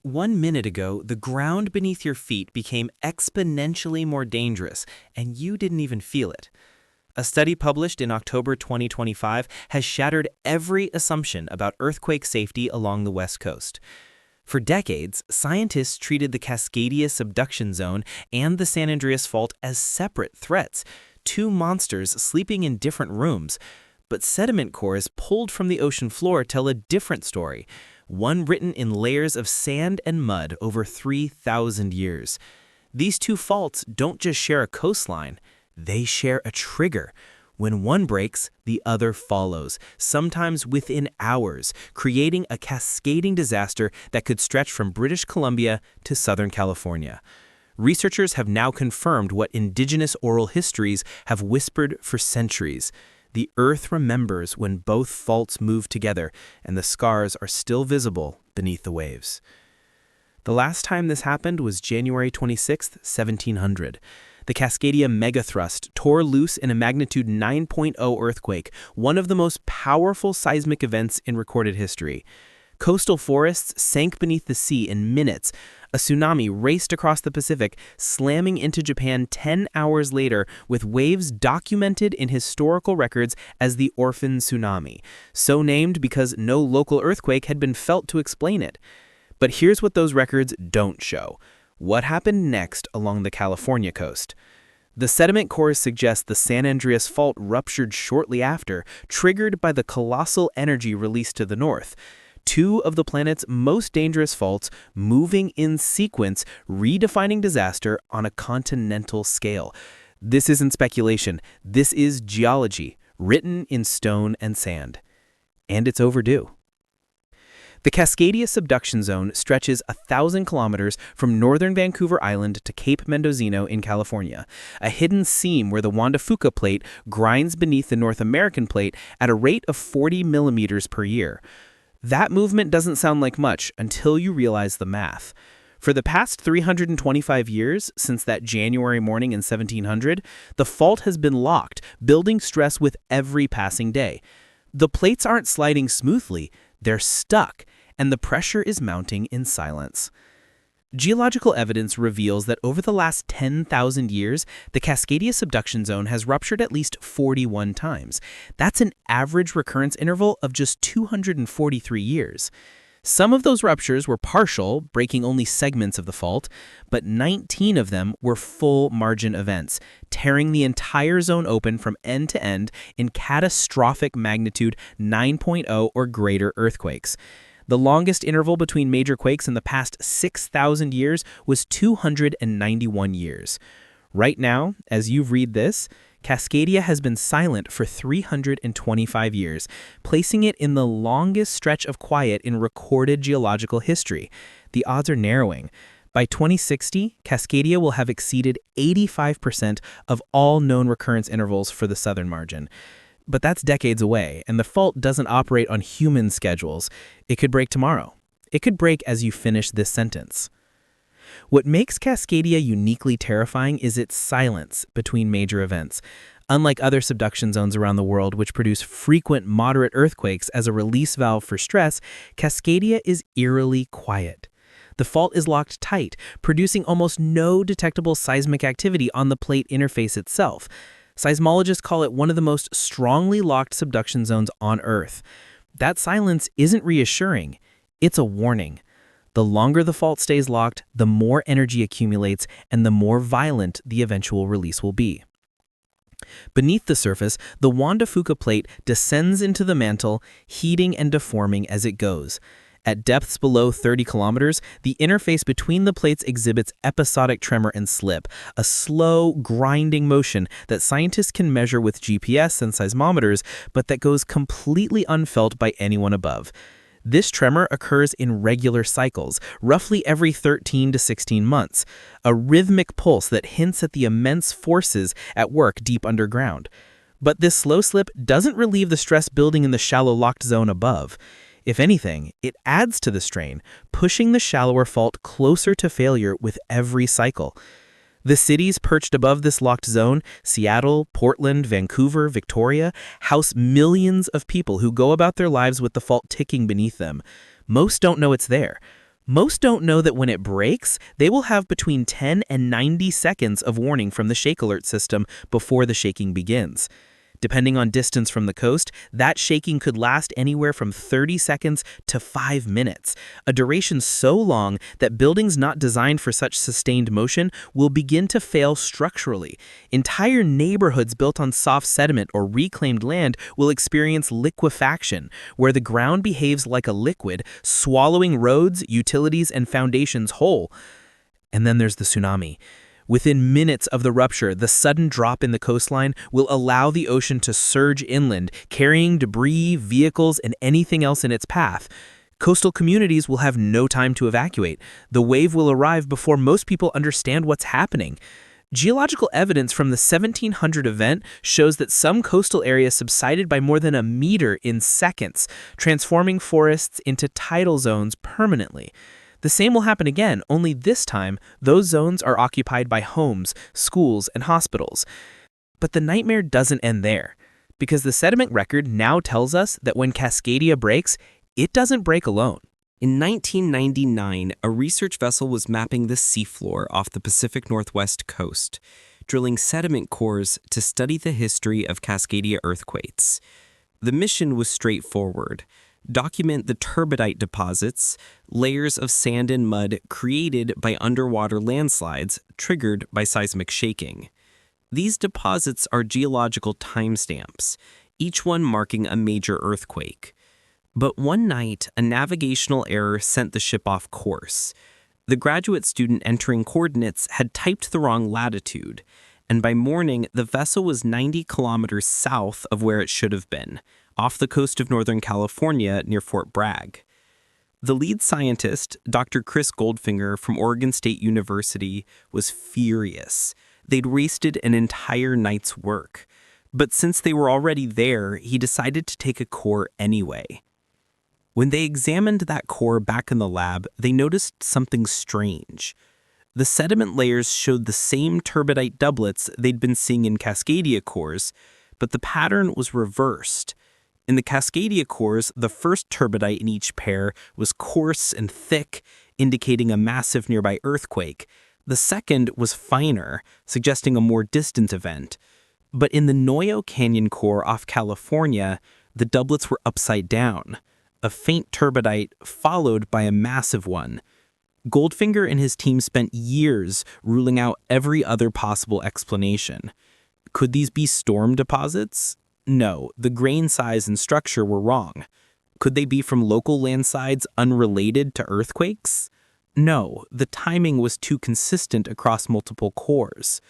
1 minute ago, the ground beneath your feet became exponentially more dangerous, and you didn't even feel it. A study published in October 2025 has shattered every assumption about earthquake safety along the West Coast. For decades, scientists treated the Cascadia Subduction Zone and the San Andreas Fault as separate threats, two monsters sleeping in different rooms. But sediment cores pulled from the ocean floor tell a different story, one written in layers of sand and mud over 3,000 years. These two faults don't just share a coastline, they share a trigger. When one breaks, the other follows, sometimes within hours, creating a cascading disaster that could stretch from British Columbia to Southern California. Researchers have now confirmed what indigenous oral histories have whispered for centuries. The Earth remembers when both faults move together, and the scars are still visible beneath the waves. The last time this happened was January 26, 1700. The Cascadia megathrust tore loose in a magnitude 9.0 earthquake, one of the most powerful seismic events in recorded history. Coastal forests sank beneath the sea in minutes. A tsunami raced across the Pacific, slamming into Japan 10 hours later, with waves documented in historical records as the Orphan Tsunami, so named because no local earthquake had been felt to explain it. But here's what those records don't show. What happened next along the California coast? The sediment cores suggest the San Andreas Fault ruptured shortly after, triggered by the colossal energy released to the north. Two of the planet's most dangerous faults moving in sequence, redefining disaster on a continental scale. This isn't speculation. This is geology, written in stone and sand. And it's overdue. The Cascadia Subduction Zone stretches 1,000 kilometers from northern Vancouver Island to Cape Mendocino in California, a hidden seam where the Juan de Fuca plate grinds beneath the North American plate at a rate of 40 millimeters per year. That movement doesn't sound like much until you realize the math. For the past 325 years, since that January morning in 1700, the fault has been locked, building stress with every passing day. The plates aren't sliding smoothly, they're stuck, and the pressure is mounting in silence. Geological evidence reveals that over the last 10,000 years, the Cascadia Subduction Zone has ruptured at least 41 times. That's an average recurrence interval of just 243 years. Some of those ruptures were partial, breaking only segments of the fault, but 19 of them were full margin events, tearing the entire zone open from end to end in catastrophic magnitude 9.0 or greater earthquakes. The longest interval between major quakes in the past 6,000 years was 291 years. Right now, as you read this, Cascadia has been silent for 325 years, placing it in the longest stretch of quiet in recorded geological history. The odds are narrowing. By 2060, Cascadia will have exceeded 85% of all known recurrence intervals for the southern margin. But that's decades away, and the fault doesn't operate on human schedules. It could break tomorrow. It could break as you finish this sentence. What makes Cascadia uniquely terrifying is its silence between major events. Unlike other subduction zones around the world, which produce frequent moderate earthquakes as a release valve for stress, Cascadia is eerily quiet. The fault is locked tight, producing almost no detectable seismic activity on the plate interface itself. Seismologists call it one of the most strongly locked subduction zones on Earth. That silence isn't reassuring, it's a warning. The longer the fault stays locked, the more energy accumulates and the more violent the eventual release will be. Beneath the surface, the Juan de Fuca plate descends into the mantle, heating and deforming as it goes. At depths below 30 kilometers, the interface between the plates exhibits episodic tremor and slip, a slow, grinding motion that scientists can measure with GPS and seismometers, but that goes completely unfelt by anyone above. This tremor occurs in regular cycles, roughly every 13 to 16 months, a rhythmic pulse that hints at the immense forces at work deep underground. But this slow slip doesn't relieve the stress building in the shallow locked zone above. If anything, it adds to the strain, pushing the shallower fault closer to failure with every cycle. The cities perched above this locked zone, Seattle, Portland, Vancouver, Victoria, house millions of people who go about their lives with the fault ticking beneath them. Most don't know it's there. Most don't know that when it breaks, they will have between 10 and 90 seconds of warning from the shake alert system before the shaking begins. Depending on distance from the coast, that shaking could last anywhere from 30 seconds to 5 minutes, a duration so long that buildings not designed for such sustained motion will begin to fail structurally. Entire neighborhoods built on soft sediment or reclaimed land will experience liquefaction, where the ground behaves like a liquid, swallowing roads, utilities, and foundations whole. And then there's the tsunami. Within minutes of the rupture, the sudden drop in the coastline will allow the ocean to surge inland, carrying debris, vehicles, and anything else in its path. Coastal communities will have no time to evacuate. The wave will arrive before most people understand what's happening. Geological evidence from the 1700 event shows that some coastal areas subsided by more than a meter in seconds, transforming forests into tidal zones permanently. The same will happen again, only this time, those zones are occupied by homes, schools, and hospitals. But the nightmare doesn't end there, because the sediment record now tells us that when Cascadia breaks, it doesn't break alone. In 1999, a research vessel was mapping the seafloor off the Pacific Northwest coast, drilling sediment cores to study the history of Cascadia earthquakes. The mission was straightforward: document the turbidite deposits, layers of sand and mud created by underwater landslides triggered by seismic shaking. These deposits are geological timestamps, each one marking a major earthquake. But one night, a navigational error sent the ship off course. The graduate student entering coordinates had typed the wrong latitude, and by morning, the vessel was 90 kilometers south of where it should have been, off the coast of Northern California near Fort Bragg. The lead scientist, Dr. Chris Goldfinger from Oregon State University, was furious. They'd wasted an entire night's work. But since they were already there, he decided to take a core anyway. When they examined that core back in the lab, they noticed something strange. The sediment layers showed the same turbidite doublets they'd been seeing in Cascadia cores, but the pattern was reversed. In the Cascadia cores, the first turbidite in each pair was coarse and thick, indicating a massive nearby earthquake. The second was finer, suggesting a more distant event. But in the Noyo Canyon core off California, the doublets were upside down. A faint turbidite followed by a massive one. Goldfinger and his team spent years ruling out every other possible explanation. Could these be storm deposits? No, the grain size and structure were wrong. Could they be from local landslides unrelated to earthquakes? No, the timing was too consistent across multiple cores.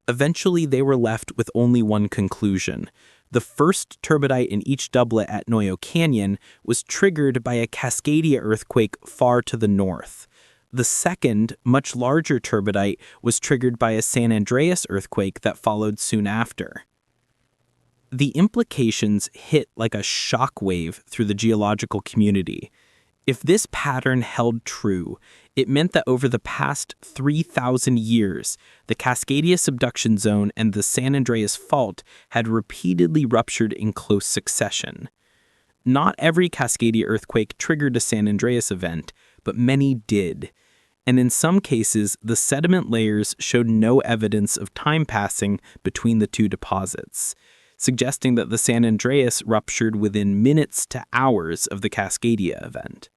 Eventually, they were left with only one conclusion. The first turbidite in each doublet at Noyo Canyon was triggered by a Cascadia earthquake far to the north. The second, much larger turbidite was triggered by a San Andreas earthquake that followed soon after. The implications hit like a shock wave through the geological community. If this pattern held true, it meant that over the past 3,000 years, the Cascadia Subduction Zone and the San Andreas Fault had repeatedly ruptured in close succession. Not every Cascadia earthquake triggered a San Andreas event, but many did. And in some cases, the sediment layers showed no evidence of time passing between the two deposits, suggesting that the San Andreas ruptured within minutes to hours of the Cascadia event.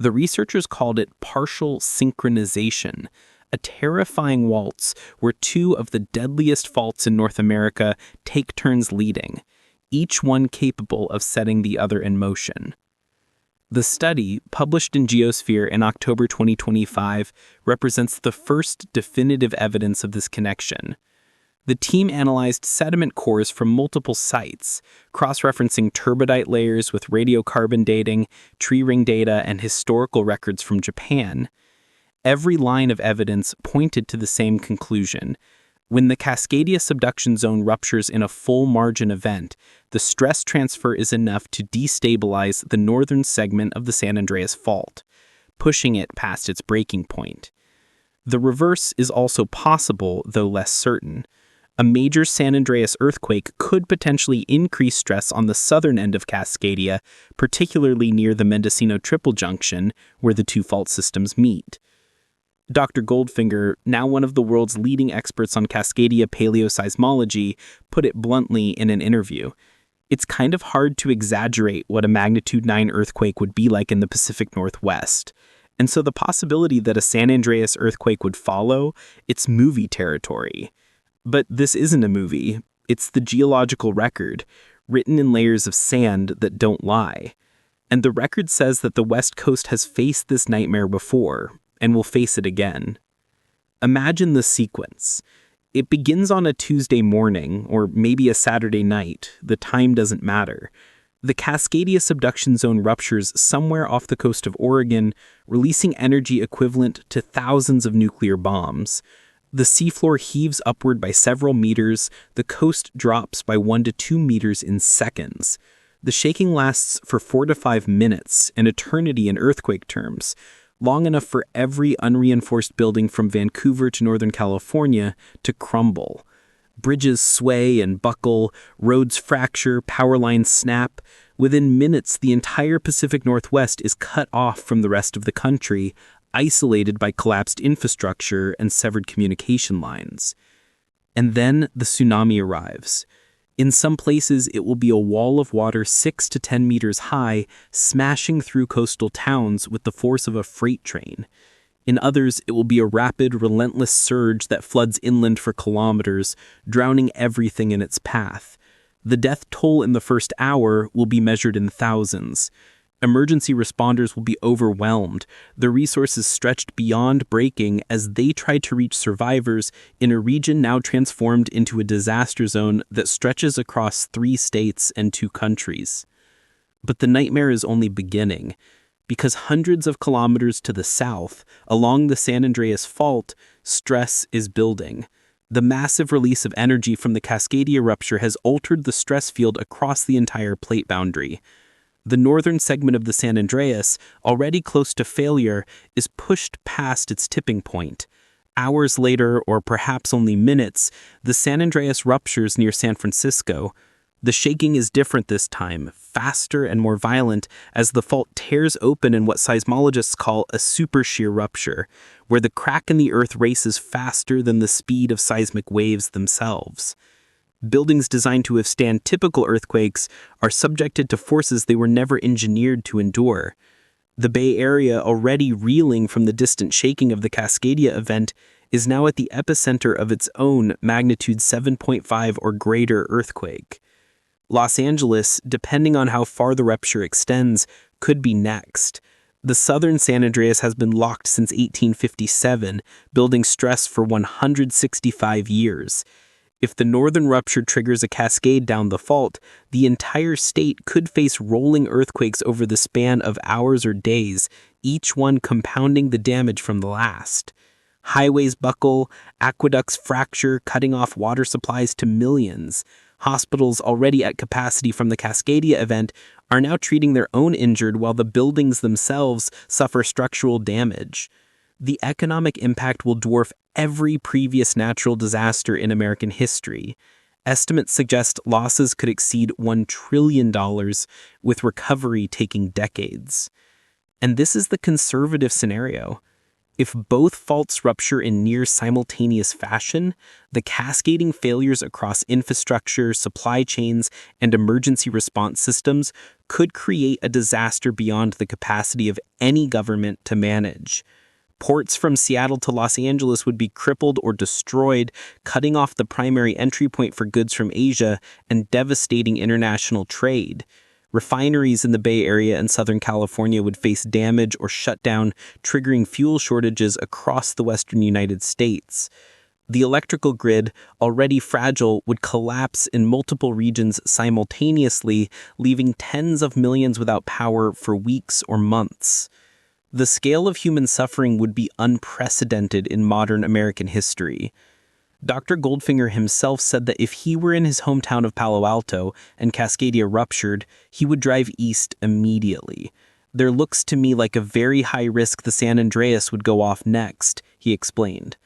The researchers called it partial synchronization, a terrifying waltz where two of the deadliest faults in North America take turns leading, each one capable of setting the other in motion. The study, published in Geosphere in October 2025, represents the first definitive evidence of this connection. The team analyzed sediment cores from multiple sites, cross-referencing turbidite layers with radiocarbon dating, tree ring data, and historical records from Japan. Every line of evidence pointed to the same conclusion. When the Cascadia Subduction Zone ruptures in a full margin event, the stress transfer is enough to destabilize the northern segment of the San Andreas Fault, pushing it past its breaking point. The reverse is also possible, though less certain. A major San Andreas earthquake could potentially increase stress on the southern end of Cascadia, particularly near the Mendocino Triple Junction, where the two fault systems meet. Dr. Goldfinger, now one of the world's leading experts on Cascadia paleoseismology, put it bluntly in an interview. It's kind of hard to exaggerate what a magnitude 9 earthquake would be like in the Pacific Northwest. And so the possibility that a San Andreas earthquake would follow, it's movie territory. But this isn't a movie. It's the geological record, written in layers of sand that don't lie. And the record says that the West Coast has faced this nightmare before, and will face it again. Imagine the sequence. It begins on a Tuesday morning, or maybe a Saturday night. The time doesn't matter. The Cascadia Subduction Zone ruptures somewhere off the coast of Oregon, releasing energy equivalent to thousands of nuclear bombs. The seafloor heaves upward by several meters. The coast drops by 1 to 2 meters in seconds. The shaking lasts for 4 to 5 minutes, an eternity in earthquake terms, long enough for every unreinforced building from Vancouver to Northern California to crumble. Bridges sway and buckle, roads fracture, power lines snap. Within minutes, the entire Pacific Northwest is cut off from the rest of the country, isolated by collapsed infrastructure and severed communication lines. And then the tsunami arrives. In some places, it will be a wall of water 6 to 10 meters high, smashing through coastal towns with the force of a freight train. In others, it will be a rapid, relentless surge that floods inland for kilometers, drowning everything in its path. The death toll in the first hour will be measured in thousands. Emergency responders will be overwhelmed, the resources stretched beyond breaking as they try to reach survivors in a region now transformed into a disaster zone that stretches across 3 states and 2 countries. But the nightmare is only beginning, because hundreds of kilometers to the south, along the San Andreas Fault, stress is building. The massive release of energy from the Cascadia rupture has altered the stress field across the entire plate boundary. The northern segment of the San Andreas, already close to failure, is pushed past its tipping point. Hours later, or perhaps only minutes, the San Andreas ruptures near San Francisco. The shaking is different this time, faster and more violent, as the fault tears open in what seismologists call a super shear rupture, where the crack in the earth races faster than the speed of seismic waves themselves. Buildings designed to withstand typical earthquakes are subjected to forces they were never engineered to endure. The Bay Area, already reeling from the distant shaking of the Cascadia event, is now at the epicenter of its own magnitude 7.5 or greater earthquake. Los Angeles, depending on how far the rupture extends, could be next. The southern San Andreas has been locked since 1857, building stress for 165 years. If the northern rupture triggers a cascade down the fault, the entire state could face rolling earthquakes over the span of hours or days, each one compounding the damage from the last. Highways buckle, aqueducts fracture, cutting off water supplies to millions. Hospitals already at capacity from the Cascadia event are now treating their own injured while the buildings themselves suffer structural damage. The economic impact will dwarf every previous natural disaster in American history. Estimates suggest losses could exceed $1 trillion, with recovery taking decades. And this is the conservative scenario. If both faults rupture in near simultaneous fashion, the cascading failures across infrastructure, supply chains, and emergency response systems could create a disaster beyond the capacity of any government to manage. Ports from Seattle to Los Angeles would be crippled or destroyed, cutting off the primary entry point for goods from Asia and devastating international trade. Refineries in the Bay Area and Southern California would face damage or shut down, triggering fuel shortages across the western United States. The electrical grid, already fragile, would collapse in multiple regions simultaneously, leaving tens of millions without power for weeks or months. The scale of human suffering would be unprecedented in modern American history. Dr. Goldfinger himself said that if he were in his hometown of Palo Alto and Cascadia ruptured, he would drive east immediately. There looks to me like a very high risk the San Andreas would go off next, he explained.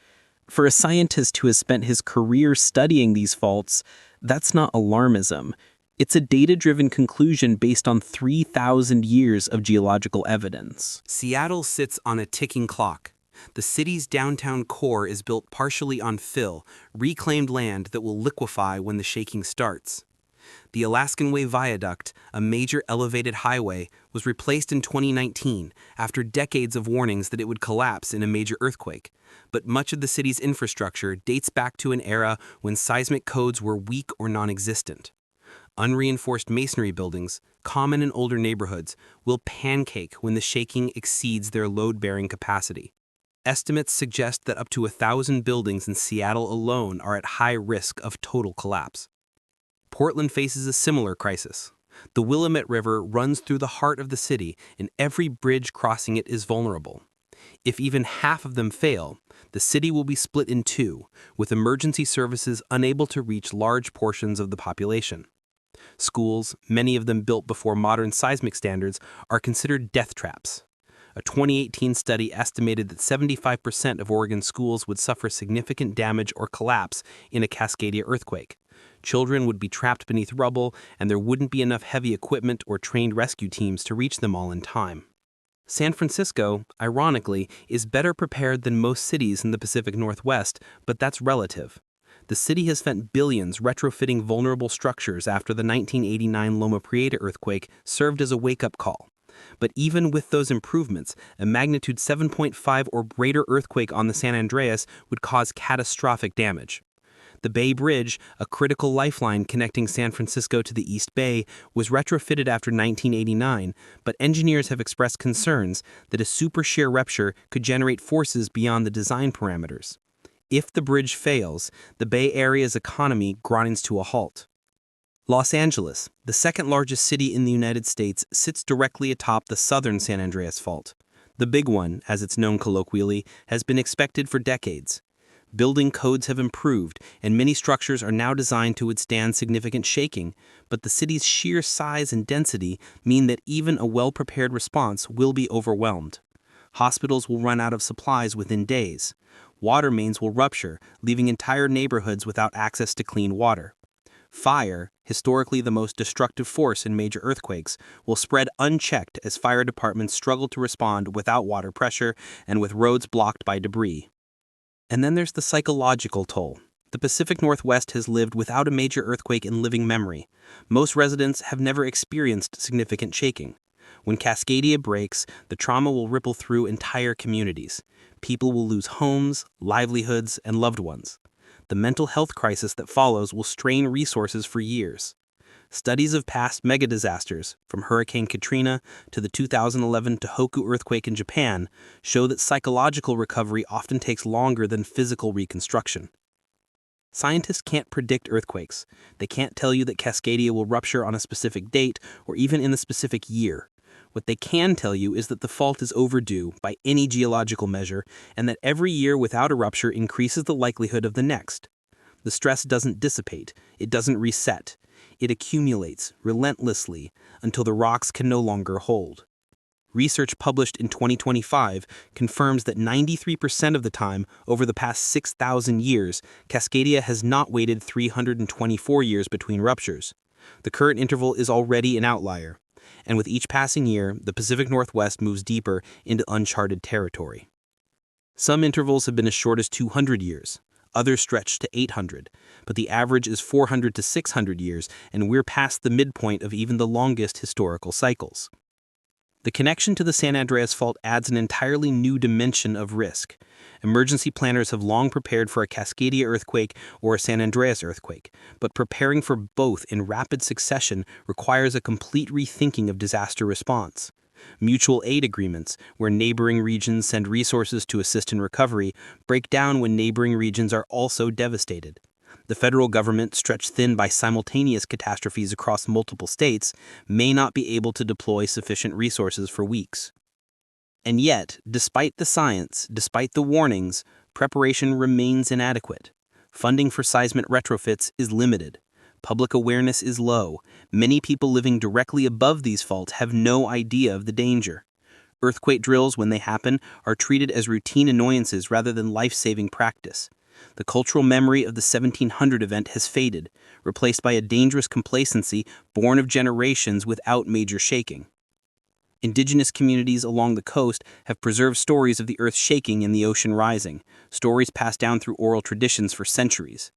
For a scientist who has spent his career studying these faults, that's not alarmism. It's a data-driven conclusion based on 3,000 years of geological evidence. Seattle sits on a ticking clock. The city's downtown core is built partially on fill, reclaimed land that will liquefy when the shaking starts. The Alaskan Way Viaduct, a major elevated highway, was replaced in 2019 after decades of warnings that it would collapse in a major earthquake. But much of the city's infrastructure dates back to an era when seismic codes were weak or non-existent. Unreinforced masonry buildings, common in older neighborhoods, will pancake when the shaking exceeds their load-bearing capacity. Estimates suggest that up to 1,000 buildings in Seattle alone are at high risk of total collapse. Portland faces a similar crisis. The Willamette River runs through the heart of the city, and every bridge crossing it is vulnerable. If even half of them fail, the city will be split in two, with emergency services unable to reach large portions of the population. Schools, many of them built before modern seismic standards, are considered death traps. A 2018 study estimated that 75% of Oregon schools would suffer significant damage or collapse in a Cascadia earthquake. Children would be trapped beneath rubble, and there wouldn't be enough heavy equipment or trained rescue teams to reach them all in time. San Francisco, ironically, is better prepared than most cities in the Pacific Northwest, but that's relative. The city has spent billions retrofitting vulnerable structures after the 1989 Loma Prieta earthquake served as a wake-up call. But even with those improvements, a magnitude 7.5 or greater earthquake on the San Andreas would cause catastrophic damage. The Bay Bridge, a critical lifeline connecting San Francisco to the East Bay, was retrofitted after 1989, but engineers have expressed concerns that a super shear rupture could generate forces beyond the design parameters. If the bridge fails, the Bay Area's economy grinds to a halt. Los Angeles, the second largest city in the United States, sits directly atop the southern San Andreas Fault. The Big One, as it's known colloquially, has been expected for decades. Building codes have improved, and many structures are now designed to withstand significant shaking, but the city's sheer size and density mean that even a well-prepared response will be overwhelmed. Hospitals will run out of supplies within days. Water mains will rupture, leaving entire neighborhoods without access to clean water. Fire, historically the most destructive force in major earthquakes, will spread unchecked as fire departments struggle to respond without water pressure and with roads blocked by debris. And then there's the psychological toll. The Pacific Northwest has lived without a major earthquake in living memory. Most residents have never experienced significant shaking. When Cascadia breaks, the trauma will ripple through entire communities. People will lose homes, livelihoods, and loved ones. The mental health crisis that follows will strain resources for years. Studies of past megadisasters, from Hurricane Katrina to the 2011 Tohoku earthquake in Japan, show that psychological recovery often takes longer than physical reconstruction. Scientists can't predict earthquakes. They can't tell you that Cascadia will rupture on a specific date or even in a specific year. What they can tell you is that the fault is overdue by any geological measure, and that every year without a rupture increases the likelihood of the next. The stress doesn't dissipate, it doesn't reset. It accumulates relentlessly until the rocks can no longer hold. Research published in 2025 confirms that 93% of the time over the past 6,000 years, Cascadia has not waited 324 years between ruptures. The current interval is already an outlier. And with each passing year, the Pacific Northwest moves deeper into uncharted territory. Some intervals have been as short as 200 years, others stretch to 800, but the average is 400 to 600 years, and we're past the midpoint of even the longest historical cycles. The connection to the San Andreas Fault adds an entirely new dimension of risk. Emergency planners have long prepared for a Cascadia earthquake or a San Andreas earthquake, but preparing for both in rapid succession requires a complete rethinking of disaster response. Mutual aid agreements, where neighboring regions send resources to assist in recovery, break down when neighboring regions are also devastated. The federal government, stretched thin by simultaneous catastrophes across multiple states, may not be able to deploy sufficient resources for weeks. And yet, despite the science, despite the warnings, preparation remains inadequate. Funding for seismic retrofits is limited. Public awareness is low. Many people living directly above these faults have no idea of the danger. Earthquake drills, when they happen, are treated as routine annoyances rather than life-saving practice. The cultural memory of the 1700 event has faded, replaced by a dangerous complacency born of generations without major shaking. Indigenous communities along the coast have preserved stories of the earth shaking and the ocean rising, stories passed down through oral traditions for centuries.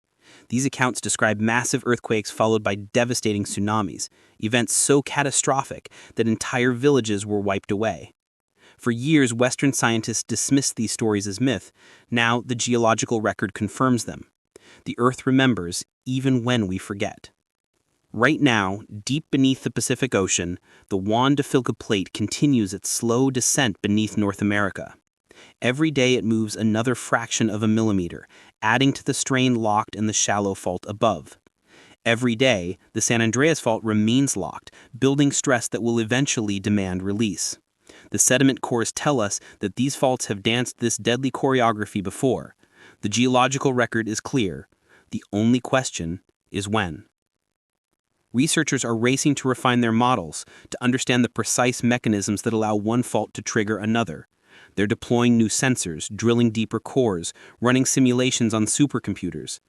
These accounts describe massive earthquakes followed by devastating tsunamis, events so catastrophic that entire villages were wiped away. For years, Western scientists dismissed these stories as myth. Now, the geological record confirms them. The Earth remembers, even when we forget. Right now, deep beneath the Pacific Ocean, the Juan de Fuca Plate continues its slow descent beneath North America. Every day it moves another fraction of a millimeter, adding to the strain locked in the shallow fault above. Every day, the San Andreas Fault remains locked, building stress that will eventually demand release. The sediment cores tell us that these faults have danced this deadly choreography before. The geological record is clear. The only question is when. Researchers are racing to refine their models to understand the precise mechanisms that allow one fault to trigger another. They're deploying new sensors, drilling deeper cores, running simulations on supercomputers.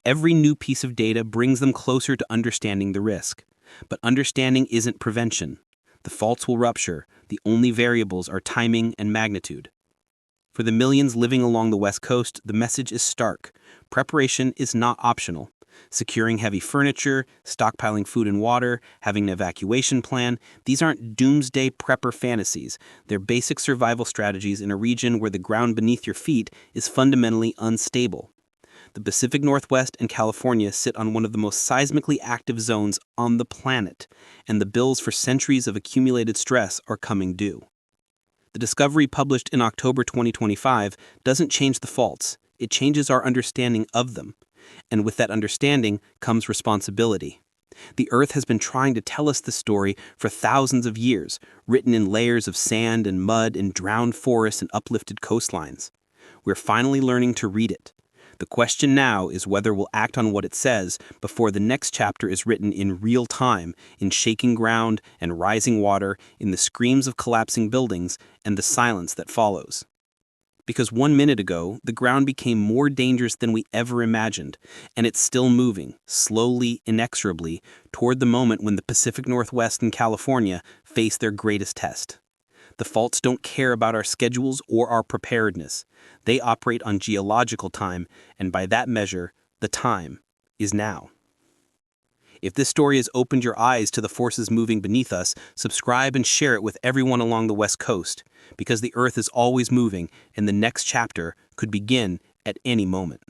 Every new piece of data brings them closer to understanding the risk. But understanding isn't prevention. The faults will rupture. The only variables are timing and magnitude. For the millions living along the West Coast, the message is stark. Preparation is not optional. Securing heavy furniture, stockpiling food and water, having an evacuation plan, these aren't doomsday prepper fantasies. They're basic survival strategies in a region where the ground beneath your feet is fundamentally unstable. The Pacific Northwest and California sit on one of the most seismically active zones on the planet, and the bills for centuries of accumulated stress are coming due. The discovery published in October 2025 doesn't change the faults, it changes our understanding of them. And with that understanding comes responsibility. The Earth has been trying to tell us this story for thousands of years, written in layers of sand and mud in drowned forests and uplifted coastlines. We're finally learning to read it. The question now is whether we'll act on what it says before the next chapter is written in real time, in shaking ground and rising water, in the screams of collapsing buildings, and the silence that follows. Because 1 minute ago, the ground became more dangerous than we ever imagined, and it's still moving, slowly, inexorably, toward the moment when the Pacific Northwest and California face their greatest test. The faults don't care about our schedules or our preparedness. They operate on geological time, and by that measure, the time is now. If this story has opened your eyes to the forces moving beneath us, subscribe and share it with everyone along the West Coast, because the Earth is always moving and the next chapter could begin at any moment.